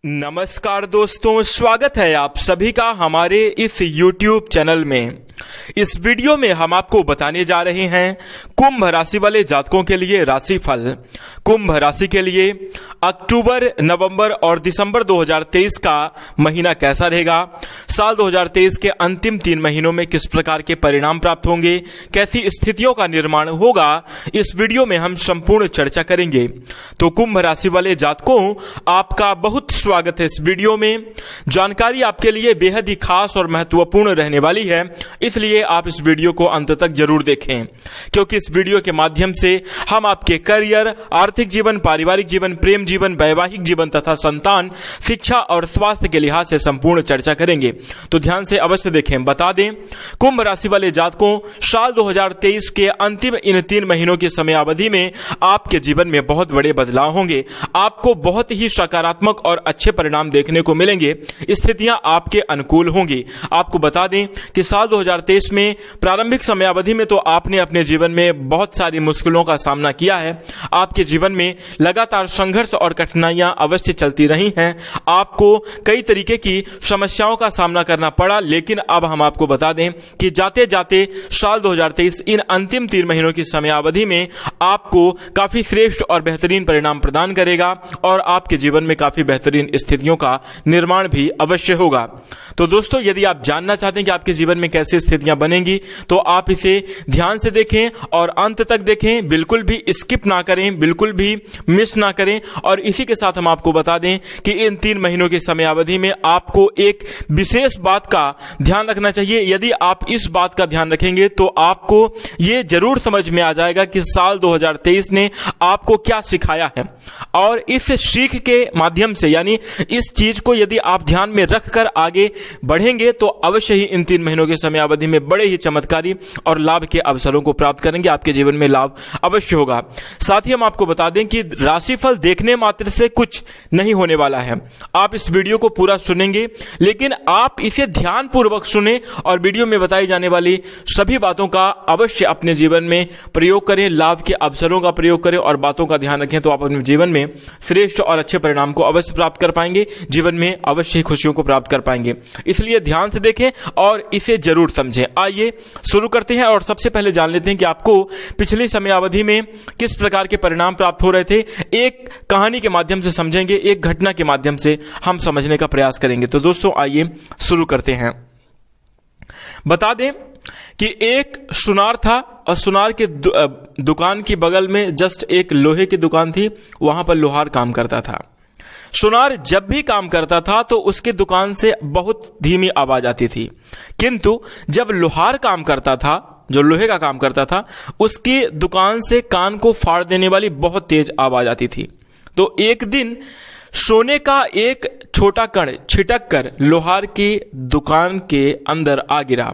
नमस्कार दोस्तों, स्वागत है आप सभी का हमारे इस YouTube चैनल में। इस वीडियो में हम आपको बताने जा रहे हैं कुंभ राशि वाले जातकों के लिए राशिफल। कुंभ राशि के लिए अक्टूबर, नवंबर और दिसंबर 2023 का महीना कैसा रहेगा, साल 2023 के अंतिम 3 महीनों में किस प्रकार के परिणाम प्राप्त होंगे, कैसी स्थितियों का निर्माण होगा, इस वीडियो में हम संपूर्ण चर्चा करेंगे। तो कुंभ राशि वाले जातकों, आपका बहुत स्वागत है इस वीडियो में। जानकारी आपके लिए बेहद ही खास और महत्वपूर्ण रहने वाली है, इसलिए आप इस वीडियो को अंत तक जरूर देखें, क्योंकि इस वीडियो के माध्यम से हम आपके करियर, आर्थिक जीवन, पारिवारिक जीवन, प्रेम जीवन, वैवाहिक जीवन तथा संतान, शिक्षा और स्वास्थ्य के लिहाज से संपूर्ण चर्चा करेंगे। तो ध्यान से अवश्य देखें। बता दें, कुंभ राशि वाले जातकों, साल 2023 के अंतिम इन 3 महीनों की समयावधि में आपके जीवन में बहुत बड़े बदलाव होंगे। आपको बहुत ही सकारात्मक और अच्छे परिणाम देखने को मिलेंगे। स्थितियां आपके अनुकूल होंगी। आपको बता दें कि साल 2023 में प्रारंभिक समयावधि में तो आपने अपने जीवन में बहुत सारी मुश्किलों का सामना किया है। आपके जीवन में लगातार संघर्ष और कठिनाइयां अवश्य चलती रही हैं। आपको कई तरीके की समस्याओं का सामना करना पड़ा, लेकिन अब हम आपको बता दें कि जाते जाते साल 2023 इन अंतिम 3 महीनों की समयावधि में आपको काफी श्रेष्ठ और बेहतरीन परिणाम प्रदान करेगा और आपके जीवन में काफी बेहतरीन स्थितियों का निर्माण भी अवश्य होगा। तो दोस्तों, यदि आप जानना चाहते हैं कि आपके जीवन में कैसी स्थितियां बनेंगी, तो आप इसे ध्यान से देखें और अंत तक देखें। बिल्कुल भी स्किप ना करें, बिल्कुल भी मिस ना करें। और इसी के साथ हम आपको बता दें कि इन 3 महीनों की समयावधि में आपको एक विशेष बात का ध्यान रखना चाहिए। यदि आप इस बात का ध्यान रखेंगे तो आपको यह जरूर समझ में आ जाएगा कि साल 2023 ने आपको क्या सिखाया है। और इस सीख के माध्यम से, यानी इस चीज को यदि आप ध्यान में रखकर आगे बढ़ेंगे, तो अवश्य ही इन 3 महीनों के समयावधि में बड़े ही चमत्कारी और लाभ के अवसरों को प्राप्त करेंगे। आपके जीवन में लाभ अवश्य होगा। साथ ही हम आपको बता दें कि राशिफल देखने मात्र से कुछ नहीं होने वाला है। आप इस वीडियो को पूरा सुनेंगे, लेकिन आप इसे ध्यान पूर्वक सुने और वीडियो में बताई जाने वाली सभी बातों का अवश्य अपने जीवन में प्रयोग करें, लाभ के अवसरों का प्रयोग करें और बातों का ध्यान रखें। तो आप अपने जीवन में श्रेष्ठ और अच्छे परिणाम को अवश्य प्राप्त कर पाएंगे, जीवन में अवश्य ही खुशियों को प्राप्त कर पाएंगे। इसलिए ध्यान से देखें और इसे जरूर समझें। आइए शुरू करते हैं और सबसे पहले जान लेते हैं कि आपको पिछली समयावधि में किस प्रकार के परिणाम प्राप्त हो रहे थे। एक कहानी के माध्यम से समझेंगे, एक घटना के माध्यम से हम समझने का प्रयास करेंगे। तो दोस्तों, आइए शुरू करते हैं। बता दें कि एक सुनार था और सुनार के दुकान की बगल में जस्ट एक लोहे की दुकान थी। वहां पर लोहार काम करता था। सुनार जब भी काम करता था तो उसकी दुकान से बहुत धीमी आवाज आती थी, किंतु जब लोहार काम करता था, जो लोहे का काम करता था, उसकी दुकान से कान को फाड़ देने वाली बहुत तेज आवाज आती थी। तो एक दिन सोने का एक छोटा कण छिटक कर लोहार की दुकान के अंदर आ गिरा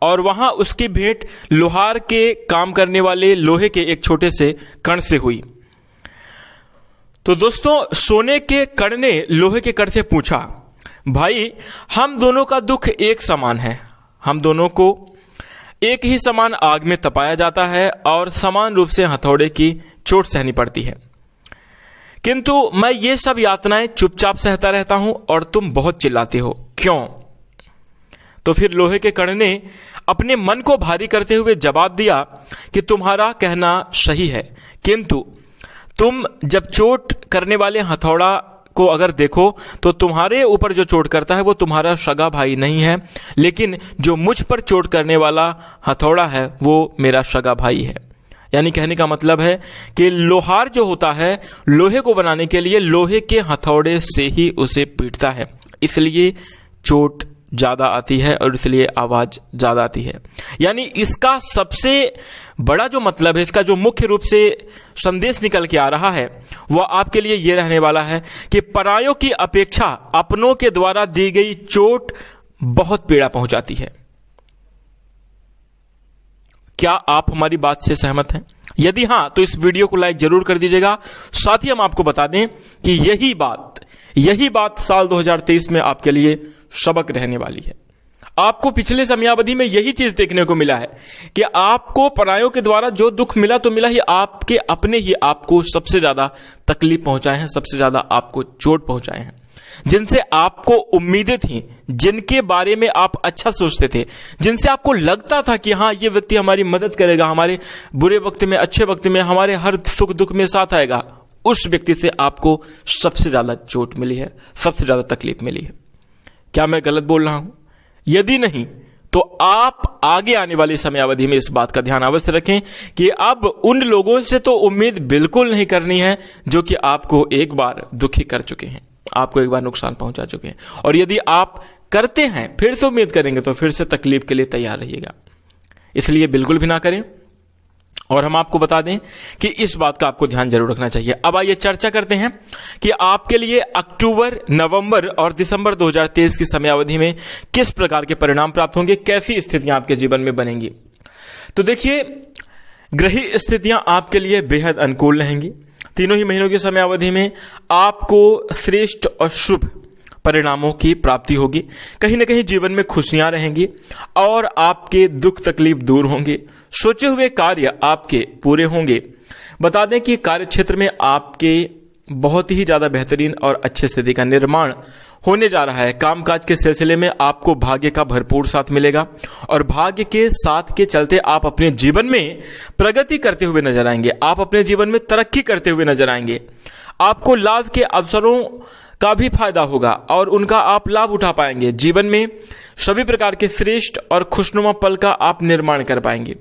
और वहां उसकी भेंट लोहार के काम करने वाले लोहे के एक छोटे से कण से हुई। तो दोस्तों, सोने के कण ने लोहे के कण से पूछा, भाई, हम दोनों का दुख एक समान है। हम दोनों को एक ही समान आग में तपाया जाता है और समान रूप से हथौड़े की चोट सहनी पड़ती है, किंतु मैं ये सब यातनाएं चुपचाप सहता रहता हूं और तुम बहुत चिल्लाते हो, क्यों? तो फिर लोहे के कण ने अपने मन को भारी करते हुए जवाब दिया कि तुम्हारा कहना सही है, किंतु तुम जब चोट करने वाले हथौड़ा को अगर देखो तो तुम्हारे ऊपर जो चोट करता है वो तुम्हारा सगा भाई नहीं है, लेकिन जो मुझ पर चोट करने वाला हथौड़ा है वो मेरा सगा भाई है। यानी कहने का मतलब है कि लोहार जो होता है, लोहे को बनाने के लिए लोहे के हथौड़े से ही उसे पीटता है, इसलिए चोट ज्यादा आती है और इसलिए आवाज ज्यादा आती है। यानी इसका सबसे बड़ा जो मतलब है, इसका जो मुख्य रूप से संदेश निकल के आ रहा है, वह आपके लिए यह रहने वाला है कि परायों की अपेक्षा अपनों के द्वारा दी गई चोट बहुत पीड़ा पहुंचाती है। क्या आप हमारी बात से सहमत हैं? यदि हां, तो इस वीडियो को लाइक जरूर कर दीजिएगा। साथ ही हम आपको बता दें कि यही बात साल 2023 में आपके लिए सबक रहने वाली है। आपको पिछले समयावधि में यही चीज देखने को मिला है कि आपको परायों के द्वारा जो दुख मिला तो मिला ही, आपके अपने ही आपको सबसे ज्यादा तकलीफ पहुंचाए हैं, सबसे ज्यादा आपको चोट पहुंचाए हैं। जिनसे आपको उम्मीदें थी, जिनके बारे में आप अच्छा सोचते थे, जिनसे आपको लगता था कि हाँ ये व्यक्ति हमारी मदद करेगा, हमारे बुरे वक्त में, अच्छे वक्त में, हमारे हर सुख दुख में साथ आएगा, उस व्यक्ति से आपको सबसे ज्यादा चोट मिली है, सबसे ज्यादा तकलीफ मिली है। क्या मैं गलत बोल रहा हूं? यदि नहीं तो आप आगे आने वाली समयावधि में इस बात का ध्यान अवश्य रखें कि अब उन लोगों से तो उम्मीद बिल्कुल नहीं करनी है जो कि आपको एक बार दुखी कर चुके हैं, आपको एक बार नुकसान पहुंचा चुके हैं। और यदि आप करते हैं फिर से उम्मीद करेंगे तो फिर से तकलीफ के लिए तैयार रहिएगा, इसलिए बिल्कुल भी ना करें। और हम आपको बता दें कि इस बात का आपको ध्यान जरूर रखना चाहिए। अब आइए चर्चा करते हैं कि आपके लिए अक्टूबर, नवंबर और दिसंबर 2023 की समयावधि में किस प्रकार के परिणाम प्राप्त होंगे, कैसी स्थितियां आपके जीवन में बनेंगी। तो देखिए, ग्रही स्थितियां आपके लिए बेहद अनुकूल रहेंगी। तीनों ही महीनों की समयावधि में आपको श्रेष्ठ और शुभ परिणामों की प्राप्ति होगी। कहीं ना कहीं जीवन में खुशियां रहेंगी और आपके दुख तकलीफ दूर होंगे, सोचे हुए कार्य आपके पूरे होंगे। बता दें कि कार्य क्षेत्र में आपके बहुत ही ज्यादा बेहतरीन और अच्छे स्थिति का निर्माण होने जा रहा है। कामकाज के सिलसिले में आपको भाग्य का भरपूर साथ मिलेगा और भाग्य के साथ के चलते आप अपने जीवन में प्रगति करते हुए नजर आएंगे, आप अपने जीवन में तरक्की करते हुए नजर आएंगे। आपको लाभ के अवसरों का भी फायदा होगा और उनका आप लाभ उठा पाएंगे। जीवन में सभी प्रकार के श्रेष्ठ और खुशनुमा पल का आप निर्माण कर पाएंगे।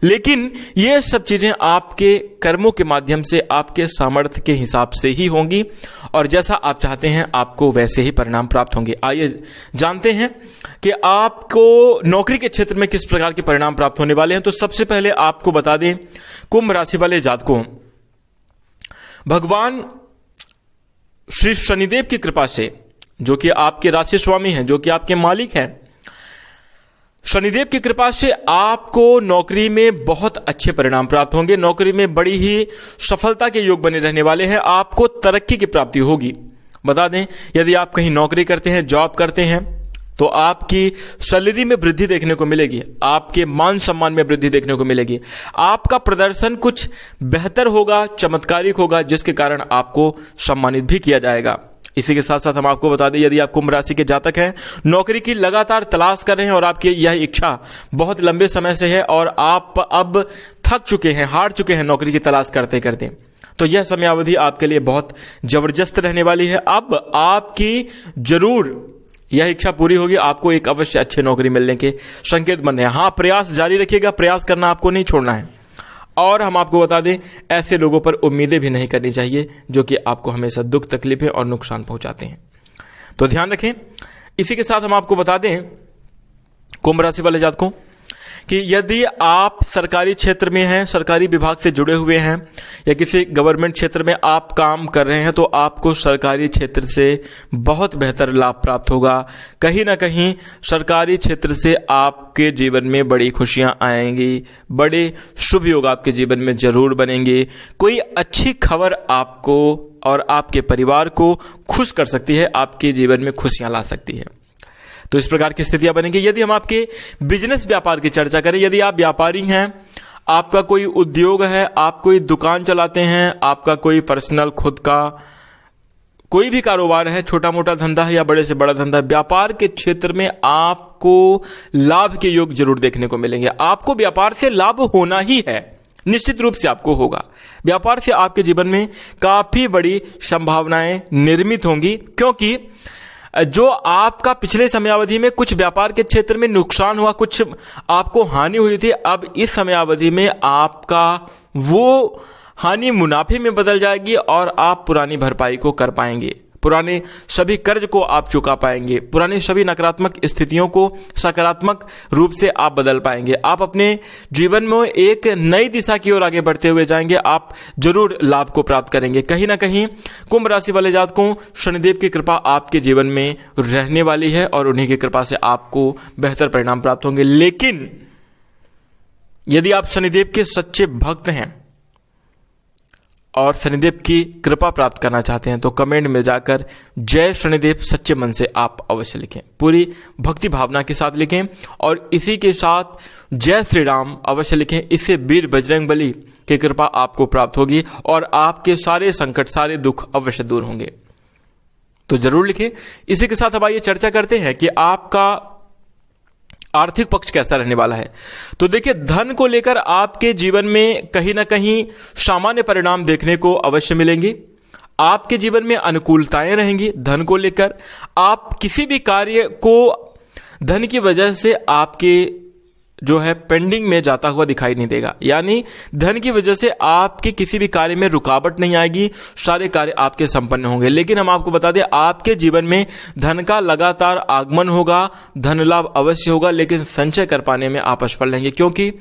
लेकिन ये सब चीजें आपके कर्मों के माध्यम से, आपके सामर्थ्य के हिसाब से ही होंगी और जैसा आप चाहते हैं आपको वैसे ही परिणाम प्राप्त होंगे। आइए जानते हैं कि आपको नौकरी के क्षेत्र में किस प्रकार के परिणाम प्राप्त होने वाले हैं। तो सबसे पहले आपको बता दें, कुंभ राशि वाले जातकों, भगवान श्री शनिदेव की कृपा से, जो कि आपके राशि स्वामी हैं, जो कि आपके मालिक हैं, शनिदेव की कृपा से आपको नौकरी में बहुत अच्छे परिणाम प्राप्त होंगे। नौकरी में बड़ी ही सफलता के योग बने रहने वाले हैं। आपको तरक्की की प्राप्ति होगी। बता दें, यदि आप कहीं नौकरी करते हैं, जॉब करते हैं, तो आपकी सैलरी में वृद्धि देखने को मिलेगी, आपके मान सम्मान में वृद्धि देखने को मिलेगी। आपका प्रदर्शन कुछ बेहतर होगा, चमत्कारिक होगा, जिसके कारण आपको सम्मानित भी किया जाएगा। इसी के साथ साथ हम आपको बता दें, यदि आप कुंभ राशि के जातक हैं, नौकरी की लगातार तलाश कर रहे हैं और आपकी यह इच्छा बहुत लंबे समय से है और आप अब थक चुके हैं, हार चुके हैं नौकरी की तलाश करते करते, तो यह समयावधि आपके लिए बहुत जबरदस्त रहने वाली है। अब आपकी जरूर यह इच्छा पूरी होगी, आपको एक अवश्य अच्छी नौकरी मिलने के संकेत बन रहे हैं। हाँ, प्रयास जारी रखिएगा, प्रयास करना आपको नहीं छोड़ना है। और हम आपको बता दें, ऐसे लोगों पर उम्मीदें भी नहीं करनी चाहिए जो कि आपको हमेशा दुख तकलीफें और नुकसान पहुंचाते हैं, तो ध्यान रखें। इसी के साथ हम आपको बता दें, कुंभ राशि वाले जातकों, कि यदि आप सरकारी क्षेत्र में हैं, सरकारी विभाग से जुड़े हुए हैं या किसी गवर्नमेंट क्षेत्र में आप काम कर रहे हैं, तो आपको सरकारी क्षेत्र से बहुत बेहतर लाभ प्राप्त होगा। कहीं ना कहीं सरकारी क्षेत्र से आपके जीवन में बड़ी खुशियां आएंगी, बड़े शुभ योग आपके जीवन में जरूर बनेंगे। कोई अच्छी खबर आपको और आपके परिवार को खुश कर सकती है, आपके जीवन में खुशियां ला सकती है। तो इस प्रकार की स्थितियां बनेंगी। यदि हम आपके बिजनेस व्यापार की चर्चा करें, यदि आप व्यापारी हैं, आपका कोई उद्योग है, आप कोई दुकान चलाते हैं, आपका कोई पर्सनल खुद का कोई भी कारोबार है, छोटा मोटा धंधा है या बड़े से बड़ा धंधा, व्यापार के क्षेत्र में आपको लाभ के योग जरूर देखने को मिलेंगे। आपको व्यापार से लाभ होना ही है, निश्चित रूप से आपको होगा। व्यापार से आपके जीवन में काफी बड़ी संभावनाएं निर्मित होंगी, क्योंकि जो आपका पिछले समयावधि में कुछ व्यापार के क्षेत्र में नुकसान हुआ, कुछ आपको हानि हुई थी, अब इस समयावधि में आपका वो हानि मुनाफे में बदल जाएगी और आप पुरानी भरपाई को कर पाएंगे, पुराने सभी कर्ज को आप चुका पाएंगे, पुरानी सभी नकारात्मक स्थितियों को सकारात्मक रूप से आप बदल पाएंगे। आप अपने जीवन में एक नई दिशा की ओर आगे बढ़ते हुए जाएंगे, आप जरूर लाभ को प्राप्त करेंगे। कहीं ना कहीं कुंभ राशि वाले जातकों, शनिदेव की कृपा आपके जीवन में रहने वाली है और उन्हीं की कृपा से आपको बेहतर परिणाम प्राप्त होंगे। लेकिन यदि आप शनिदेव के सच्चे भक्त हैं और शनिदेव की कृपा प्राप्त करना चाहते हैं, तो कमेंट में जाकर जय शनिदेव सच्चे मन से आप अवश्य लिखें, पूरी भक्ति भावना के साथ लिखें और इसी के साथ जय श्री राम अवश्य लिखें। इससे वीर बजरंगबली की कृपा आपको प्राप्त होगी और आपके सारे संकट, सारे दुख अवश्य दूर होंगे। तो जरूर लिखें। इसी के साथ अब आइए चर्चा करते हैं कि आपका आर्थिक पक्ष कैसा रहने वाला है। तो देखिए, धन को लेकर आपके जीवन में कहीं ना कहीं सामान्य परिणाम देखने को अवश्य मिलेंगे। आपके जीवन में अनुकूलताएं रहेंगी। धन को लेकर आप किसी भी कार्य को धन की वजह से आपके जो है पेंडिंग में जाता हुआ दिखाई नहीं देगा, यानी धन की वजह से आपके किसी भी कार्य में रुकावट नहीं आएगी, सारे कार्य आपके संपन्न होंगे। लेकिन हम आपको बता दें, आपके जीवन में धन का लगातार आगमन होगा, धन लाभ अवश्य होगा, लेकिन संचय कर पाने में आप असफल रहेंगे, क्योंकि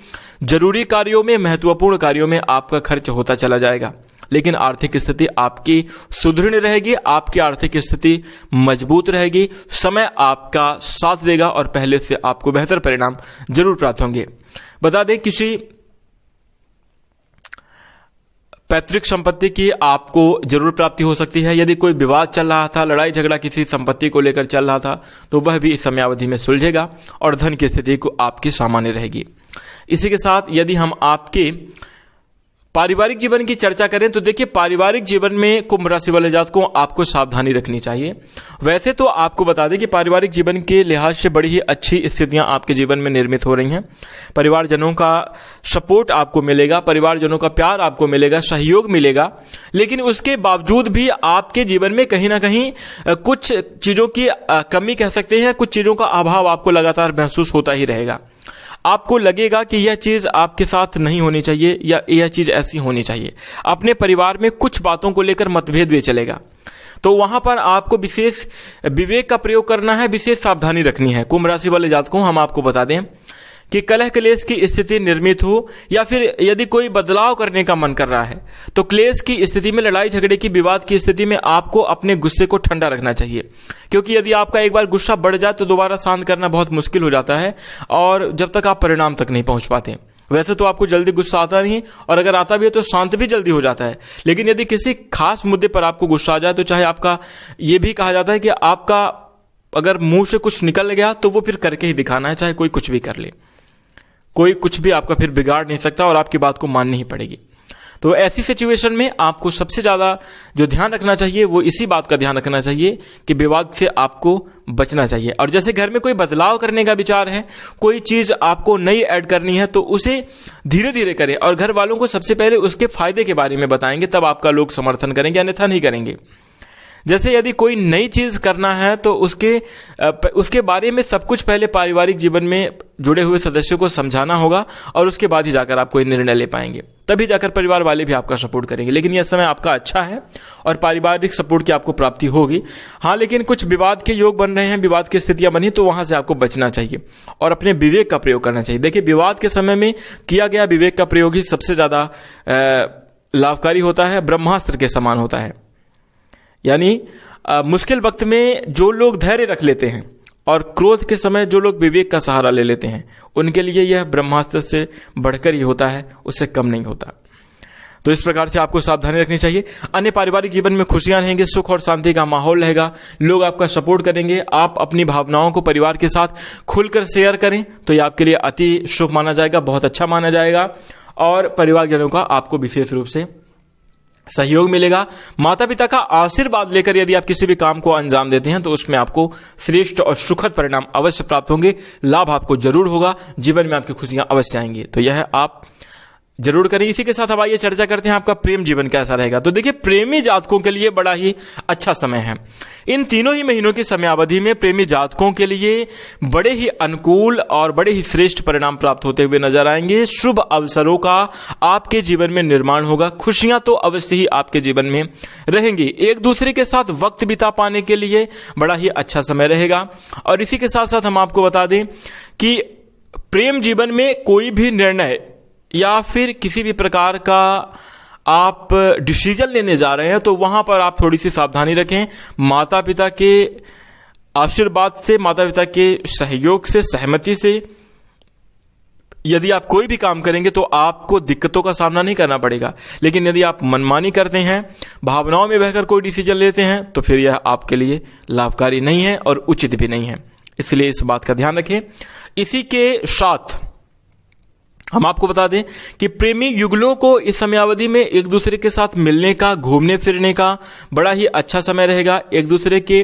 जरूरी कार्यों में, महत्वपूर्ण कार्यों में आपका खर्च होता चला जाएगा। लेकिन आर्थिक स्थिति आपकी सुदृढ़ रहेगी, आपकी आर्थिक स्थिति मजबूत रहेगी, समय आपका साथ देगा और पहले से आपको बेहतर परिणाम जरूर प्राप्त होंगे। बता दें, किसी पैतृक संपत्ति की आपको जरूर प्राप्ति हो सकती है। यदि कोई विवाद चल रहा था, लड़ाई झगड़ा किसी संपत्ति को लेकर चल रहा था, तो वह भी इस समयावधि में सुलझेगा और धन की स्थिति को आपकी सामान्य रहेगी। इसी के साथ यदि हम आपके पारिवारिक जीवन की चर्चा करें तो देखिए, पारिवारिक जीवन में कुंभ राशि वाले जातकों आपको सावधानी रखनी चाहिए। वैसे तो आपको बता दें कि पारिवारिक जीवन के लिहाज से बड़ी ही अच्छी स्थितियां आपके जीवन में निर्मित हो रही हैं। परिवारजनों का सपोर्ट आपको मिलेगा, परिवारजनों का प्यार आपको मिलेगा, सहयोग मिलेगा। लेकिन उसके बावजूद भी आपके जीवन में कहीं ना कहीं कुछ चीजों की कमी कह सकते हैं, कुछ चीजों का अभाव आपको लगातार महसूस होता ही रहेगा। आपको लगेगा कि यह चीज आपके साथ नहीं होनी चाहिए या यह चीज ऐसी होनी चाहिए। अपने परिवार में कुछ बातों को लेकर मतभेद भी चलेगा, तो वहां पर आपको विशेष विवेक का प्रयोग करना है, विशेष सावधानी रखनी है। कुंभ राशि वाले जातकों, हम आपको बता दें कि कलह क्लेश की स्थिति निर्मित हो या फिर यदि कोई बदलाव करने का मन कर रहा है, तो क्लेश की स्थिति में, लड़ाई झगड़े की, विवाद की स्थिति में आपको अपने गुस्से को ठंडा रखना चाहिए। क्योंकि यदि आपका एक बार गुस्सा बढ़ जाए तो दोबारा शांत करना बहुत मुश्किल हो जाता है, और जब तक आप परिणाम तक नहीं पहुंच पाते। वैसे तो आपको जल्दी गुस्सा आता नहीं, और अगर आता भी है तो शांत भी जल्दी हो जाता है। लेकिन यदि किसी खास मुद्दे पर आपको गुस्सा आ जाए, तो चाहे आपका, ये भी कहा जाता है कि आपका अगर मुंह से कुछ निकल गया तो वो फिर करके ही दिखाना है, चाहे कोई कुछ भी कर ले। कोई कुछ भी आपका फिर बिगाड़ नहीं सकता और आपकी बात को माननी ही पड़ेगी। तो ऐसी सिचुएशन में आपको सबसे ज्यादा जो ध्यान रखना चाहिए वो इसी बात का ध्यान रखना चाहिए कि विवाद से आपको बचना चाहिए। और जैसे घर में कोई बदलाव करने का विचार है, कोई चीज आपको नई ऐड करनी है, तो उसे धीरे धीरे करें और घर वालों को सबसे पहले उसके फायदे के बारे में बताएंगे, तब आपका लोग समर्थन करेंगे, अन्यथा नहीं करेंगे। जैसे यदि कोई नई चीज करना है तो उसके बारे में सब कुछ पहले पारिवारिक जीवन में जुड़े हुए सदस्यों को समझाना होगा, और उसके बाद ही जाकर आप कोई निर्णय ले पाएंगे, तभी जाकर परिवार वाले भी आपका सपोर्ट करेंगे। लेकिन यह समय आपका अच्छा है और पारिवारिक सपोर्ट की आपको प्राप्ति होगी। हाँ, लेकिन कुछ विवाद के योग बन रहे हैं, विवाद की स्थितियां बनी, तो वहां से आपको बचना चाहिए और अपने विवेक का प्रयोग करना चाहिए। देखिए, विवाद के समय में किया गया विवेक का प्रयोग ही सबसे ज्यादा लाभकारी होता है, ब्रह्मास्त्र के समान होता है। यानी मुश्किल वक्त में जो लोग धैर्य रख लेते हैं और क्रोध के समय जो लोग विवेक का सहारा ले लेते हैं, उनके लिए यह ब्रह्मास्त्र से बढ़कर ही होता है, उससे कम नहीं होता। तो इस प्रकार से आपको सावधानी रखनी चाहिए। अन्य पारिवारिक जीवन में खुशियां रहेंगे, सुख और शांति का माहौल रहेगा, लोग आपका सपोर्ट करेंगे। आप अपनी भावनाओं को परिवार के साथ खुलकर शेयर करें तो यह आपके लिए अति शुभ माना जाएगा, बहुत अच्छा माना जाएगा, और परिवारजनों का आपको विशेष रूप से सहयोग मिलेगा। माता पिता का आशीर्वाद लेकर यदि आप किसी भी काम को अंजाम देते हैं तो उसमें आपको श्रेष्ठ और सुखद परिणाम अवश्य प्राप्त होंगे, लाभ आपको जरूर होगा, जीवन में आपकी खुशियां अवश्य आएंगी। तो यह आप जरूर करें। इसी के साथ अब आइए चर्चा करते हैं आपका प्रेम जीवन कैसा रहेगा। तो देखिए, प्रेमी जातकों के लिए बड़ा ही अच्छा समय है। इन तीनों ही महीनों की समयावधि में प्रेमी जातकों के लिए बड़े ही अनुकूल और बड़े ही श्रेष्ठ परिणाम प्राप्त होते हुए नजर आएंगे। शुभ अवसरों का आपके जीवन में निर्माण होगा, खुशियां तो अवश्य ही आपके जीवन में रहेंगी। एक दूसरे के साथ वक्त बिता पाने के लिए बड़ा ही अच्छा समय रहेगा। और इसी के साथ साथ हम आपको बता दें कि प्रेम जीवन में कोई भी निर्णय या फिर किसी भी प्रकार का आप डिसीजन लेने जा रहे हैं तो वहां पर आप थोड़ी सी सावधानी रखें। माता पिता के आशीर्वाद से, माता पिता के सहयोग से, सहमति से यदि आप कोई भी काम करेंगे तो आपको दिक्कतों का सामना नहीं करना पड़ेगा। लेकिन यदि आप मनमानी करते हैं, भावनाओं में बहकर कोई डिसीजन लेते हैं, तो फिर यह आपके लिए लाभकारी नहीं है और उचित भी नहीं है। इसलिए इस बात का ध्यान रखें। इसी के साथ हम आपको बता दें कि प्रेमी युगलों को इस समयावधि में एक दूसरे के साथ मिलने का, घूमने फिरने का बड़ा ही अच्छा समय रहेगा। एक दूसरे के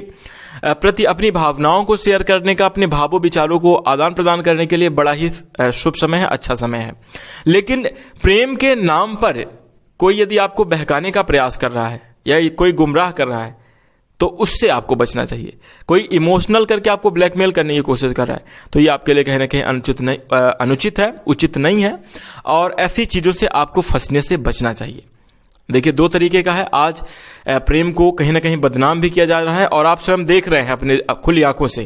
प्रति अपनी भावनाओं को शेयर करने का, अपने भावों विचारों को आदान प्रदान करने के लिए बड़ा ही शुभ समय है, अच्छा समय है। लेकिन प्रेम के नाम पर कोई यदि आपको बहकाने का प्रयास कर रहा है या कोई गुमराह कर रहा है तो उससे आपको बचना चाहिए। कोई इमोशनल करके आपको ब्लैकमेल करने की कोशिश कर रहा है तो ये आपके लिए कहीं ना कहीं अनुचित है, उचित नहीं है, और ऐसी चीजों से आपको फंसने से बचना चाहिए। देखिए, दो तरीके का है। आज प्रेम को कहीं ना कहीं बदनाम भी किया जा रहा है और आप स्वयं देख रहे हैं अपने खुली आंखों से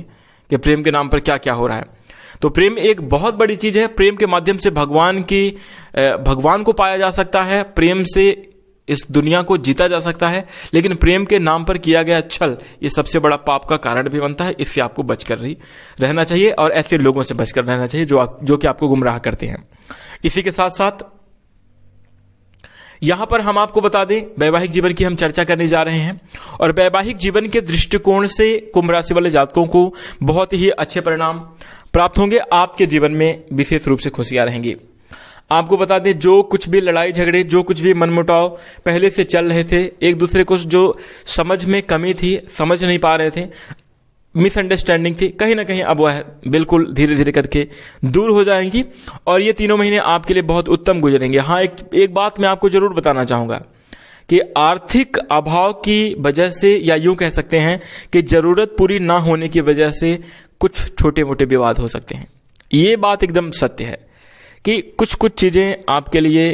कि प्रेम के नाम पर क्या क्या हो रहा है। तो प्रेम एक बहुत बड़ी चीज है। प्रेम के माध्यम से भगवान को पाया जा सकता है, प्रेम से इस दुनिया को जीता जा सकता है। लेकिन प्रेम के नाम पर किया गया छल ये सबसे बड़ा पाप का कारण भी बनता है। इससे आपको बचकर रहना चाहिए और ऐसे लोगों से बचकर रहना चाहिए जो कि आपको गुमराह करते हैं। इसी के साथ साथ यहां पर हम आपको बता दें, वैवाहिक जीवन की हम चर्चा करने जा रहे हैं और वैवाहिक जीवन के दृष्टिकोण से कुंभ राशि वाले जातकों को बहुत ही अच्छे परिणाम प्राप्त होंगे। आपके जीवन में विशेष रूप से खुशियां रहेंगी। आपको बता दें, जो कुछ भी लड़ाई झगड़े, जो कुछ भी मनमुटाव पहले से चल रहे थे, एक दूसरे को जो समझ में कमी थी, समझ नहीं पा रहे थे, मिसअंडरस्टैंडिंग थी, कहीं ना कहीं अब वह बिल्कुल धीरे धीरे करके दूर हो जाएंगी और ये तीनों महीने आपके लिए बहुत उत्तम गुजरेंगे। हाँ, एक बात मैं आपको जरूर बताना चाहूंगा कि आर्थिक अभाव की वजह से, या यूं कह सकते हैं कि जरूरत पूरी ना होने की वजह से कुछ छोटे मोटे विवाद हो सकते हैं। ये बात एकदम सत्य है कि कुछ चीजें आपके लिए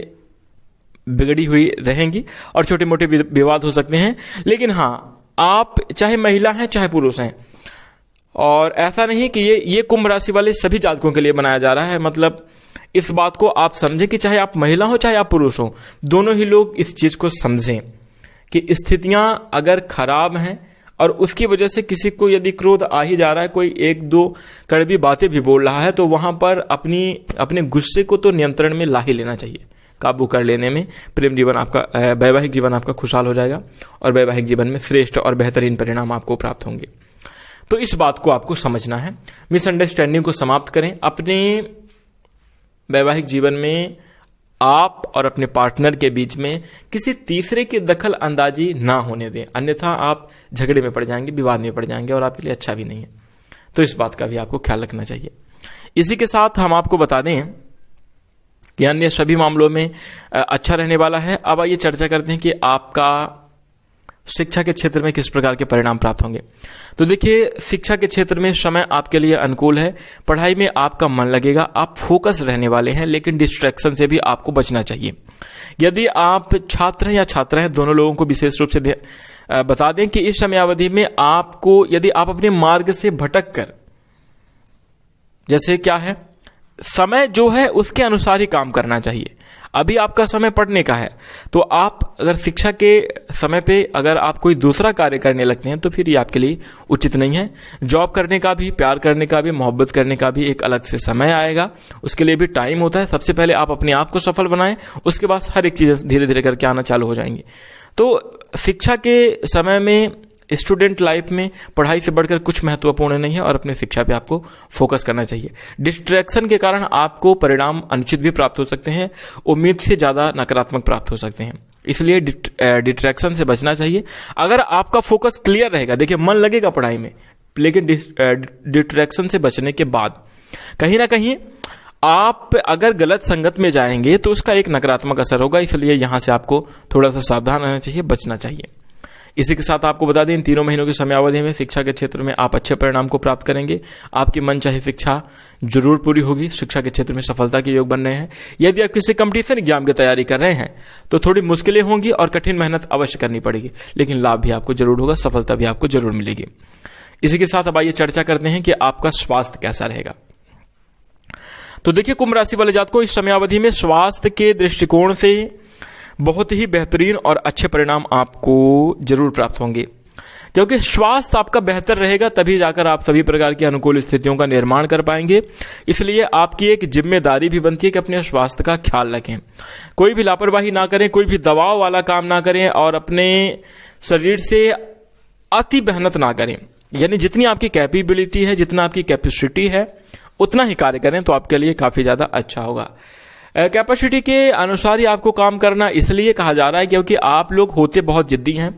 बिगड़ी हुई रहेंगी और छोटे मोटे विवाद हो सकते हैं। लेकिन हाँ, आप चाहे महिला हैं चाहे पुरुष हैं, और ऐसा नहीं कि ये कुंभ राशि वाले सभी जातकों के लिए बनाया जा रहा है। मतलब इस बात को आप समझें कि चाहे आप महिला हो चाहे आप पुरुष हो, दोनों ही लोग इस चीज को समझें कि स्थितियां अगर खराब हैं और उसकी वजह से किसी को यदि क्रोध आ ही जा रहा है, कोई एक दो कड़वी बातें भी बोल रहा है, तो वहां पर अपने गुस्से को तो नियंत्रण में ला ही लेना चाहिए। काबू कर लेने में प्रेम जीवन आपका, वैवाहिक जीवन आपका खुशहाल हो जाएगा और वैवाहिक जीवन में श्रेष्ठ और बेहतरीन परिणाम आपको प्राप्त होंगे। तो इस बात को आपको समझना है। मिसअंडरस्टैंडिंग को समाप्त करें। अपने वैवाहिक जीवन में आप और अपने पार्टनर के बीच में किसी तीसरे की दखल अंदाजी ना होने दें, अन्यथा आप झगड़े में पड़ जाएंगे, विवाद में पड़ जाएंगे और आपके लिए अच्छा भी नहीं है। तो इस बात का भी आपको ख्याल रखना चाहिए। इसी के साथ हम आपको बता दें कि अन्य सभी मामलों में अच्छा रहने वाला है। अब आइए चर्चा करते हैं कि आपका शिक्षा के क्षेत्र में किस प्रकार के परिणाम प्राप्त होंगे। तो देखिए, शिक्षा के क्षेत्र में समय आपके लिए अनुकूल है। पढ़ाई में आपका मन लगेगा, आप फोकस रहने वाले हैं, लेकिन डिस्ट्रैक्शन से भी आपको बचना चाहिए। यदि आप छात्र हैं या छात्रा हैं, दोनों लोगों को विशेष रूप से बता दें कि इस समयावधि में आपको, यदि आप अपने मार्ग से भटक कर, जैसे क्या है, समय जो है उसके अनुसार ही काम करना चाहिए। अभी आपका समय पढ़ने का है, तो आप अगर शिक्षा के समय पे अगर आप कोई दूसरा कार्य करने लगते हैं तो फिर ये आपके लिए उचित नहीं है। जॉब करने का भी, प्यार करने का भी, मोहब्बत करने का भी एक अलग से समय आएगा, उसके लिए भी टाइम होता है। सबसे पहले आप अपने आप को सफल बनाएं, उसके बाद हर एक चीज धीरे धीरे करके आना चालू हो जाएंगी। तो शिक्षा के समय में, स्टूडेंट लाइफ में पढ़ाई से बढ़कर कुछ महत्वपूर्ण नहीं है और अपने शिक्षा पे आपको फोकस करना चाहिए। डिस्ट्रैक्शन के कारण आपको परिणाम अनुचित भी प्राप्त हो सकते हैं, उम्मीद से ज्यादा नकारात्मक प्राप्त हो सकते हैं, इसलिए डिस्ट्रैक्शन से बचना चाहिए। अगर आपका फोकस क्लियर रहेगा, देखिए मन लगेगा पढ़ाई में, लेकिन डिस्ट्रैक्शन से बचने के बाद कहीं ना कहीं आप अगर गलत संगत में जाएंगे तो उसका एक नकारात्मक असर होगा, इसलिए यहां से आपको थोड़ा सा सावधान रहना चाहिए, बचना चाहिए। इसी के साथ आपको बता दें, इन तीनों महीनों की समयावधि में शिक्षा के क्षेत्र में आप अच्छे परिणाम को प्राप्त करेंगे। आपकी मनचाही शिक्षा जरूर पूरी होगी, शिक्षा के क्षेत्र में सफलता के योग बन रहे हैं। यदि आप किसी कंपटीशन एग्जाम की तैयारी कर रहे हैं तो थोड़ी मुश्किलें होंगी और कठिन मेहनत अवश्य करनी पड़ेगी, लेकिन लाभ भी आपको जरूर होगा, सफलता भी आपको जरूर मिलेगी। इसी के साथ अब आइए चर्चा करते हैं कि आपका स्वास्थ्य कैसा रहेगा। तो देखिए, कुंभ राशि वाले जातकों, इस समयावधि में स्वास्थ्य के दृष्टिकोण से बहुत ही बेहतरीन और अच्छे परिणाम आपको जरूर प्राप्त होंगे, क्योंकि स्वास्थ्य आपका बेहतर रहेगा, तभी जाकर आप सभी प्रकार की अनुकूल स्थितियों का निर्माण कर पाएंगे। इसलिए आपकी एक जिम्मेदारी भी बनती है कि अपने स्वास्थ्य का ख्याल रखें, कोई भी लापरवाही ना करें, कोई भी दबाव वाला काम ना करें और अपने शरीर से अति मेहनत ना करें। यानी जितनी आपकी कैपेबिलिटी है, जितना आपकी कैपेसिटी है, उतना ही कार्य करें तो आपके लिए काफी ज्यादा अच्छा होगा। कैपेसिटी के अनुसार ही आपको काम करना इसलिए कहा जा रहा है क्योंकि आप लोग होते बहुत जिद्दी हैं।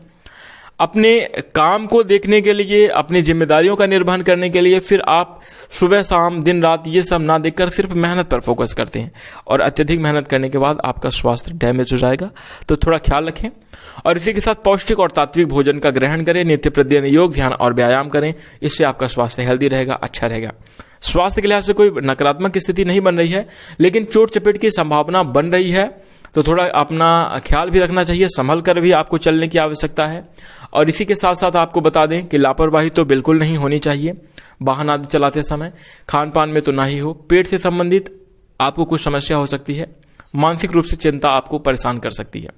अपने काम को देखने के लिए, अपनी जिम्मेदारियों का निर्वहन करने के लिए फिर आप सुबह शाम दिन रात ये सब ना देखकर सिर्फ मेहनत पर फोकस करते हैं और अत्यधिक मेहनत करने के बाद आपका स्वास्थ्य डैमेज हो जाएगा। तो थोड़ा ख्याल रखें और इसी के साथ पौष्टिक और तात्विक भोजन का ग्रहण करें, नित्य प्रतिदिन योग, ध्यान और व्यायाम करें। इससे आपका स्वास्थ्य हेल्दी रहेगा, अच्छा रहेगा। स्वास्थ्य के लिहाज से कोई नकारात्मक स्थिति नहीं बन रही है, लेकिन चोट चपेट की संभावना बन रही है, तो थोड़ा अपना ख्याल भी रखना चाहिए, संभल कर भी आपको चलने की आवश्यकता है। और इसी के साथ साथ आपको बता दें कि लापरवाही तो बिल्कुल नहीं होनी चाहिए वाहन आदि चलाते समय, खान पान में तो ना ही हो। पेट से संबंधित आपको कुछ समस्या हो सकती है, मानसिक रूप से चिंता आपको परेशान कर सकती है।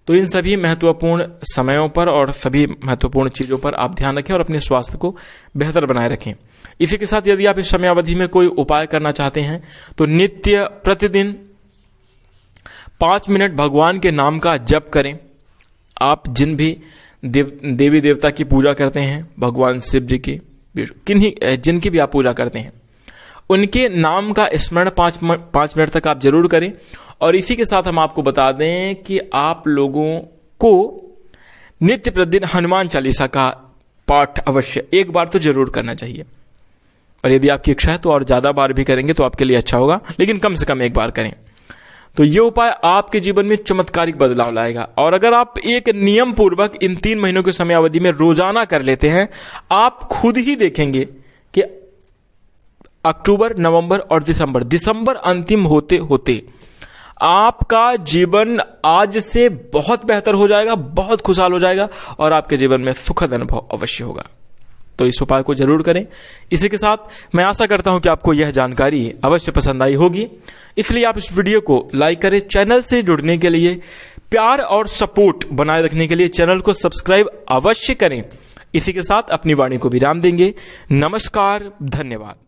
तो इन सभी महत्वपूर्ण समयों पर और सभी महत्वपूर्ण चीज़ों पर आप ध्यान रखें और अपने स्वास्थ्य को बेहतर बनाए रखें। इसी के साथ यदि आप इस समयावधि में कोई उपाय करना चाहते हैं तो नित्य प्रतिदिन 5 मिनट भगवान के नाम का जप करें। आप जिन भी देवी देवता की पूजा करते हैं, भगवान शिव जी की, जिनकी भी आप पूजा करते हैं, उनके नाम का स्मरण 5 मिनट तक आप जरूर करें। और इसी के साथ हम आपको बता दें कि आप लोगों को नित्य प्रतिदिन हनुमान चालीसा का पाठ अवश्य एक बार तो जरूर करना चाहिए। और यदि आपकी इच्छा है तो और ज्यादा बार भी करेंगे तो आपके लिए अच्छा होगा, लेकिन कम से कम एक बार करें। तो ये उपाय आपके जीवन में चमत्कारिक बदलाव लाएगा। और अगर आप एक नियम पूर्वक इन 3 महीनों की समयावधि में रोजाना कर लेते हैं, आप खुद ही देखेंगे कि अक्टूबर, नवंबर और दिसंबर अंतिम होते होते आपका जीवन आज से बहुत बेहतर हो जाएगा, बहुत खुशहाल हो जाएगा और आपके जीवन में सुखद अनुभव अवश्य होगा। तो इस उपाय को जरूर करें। इसी के साथ मैं आशा करता हूं कि आपको यह जानकारी अवश्य पसंद आई होगी, इसलिए आप इस वीडियो को लाइक करें। चैनल से जुड़ने के लिए, प्यार और सपोर्ट बनाए रखने के लिए चैनल को सब्सक्राइब अवश्य करें। इसी के साथ अपनी वाणी को विराम देंगे। नमस्कार, धन्यवाद।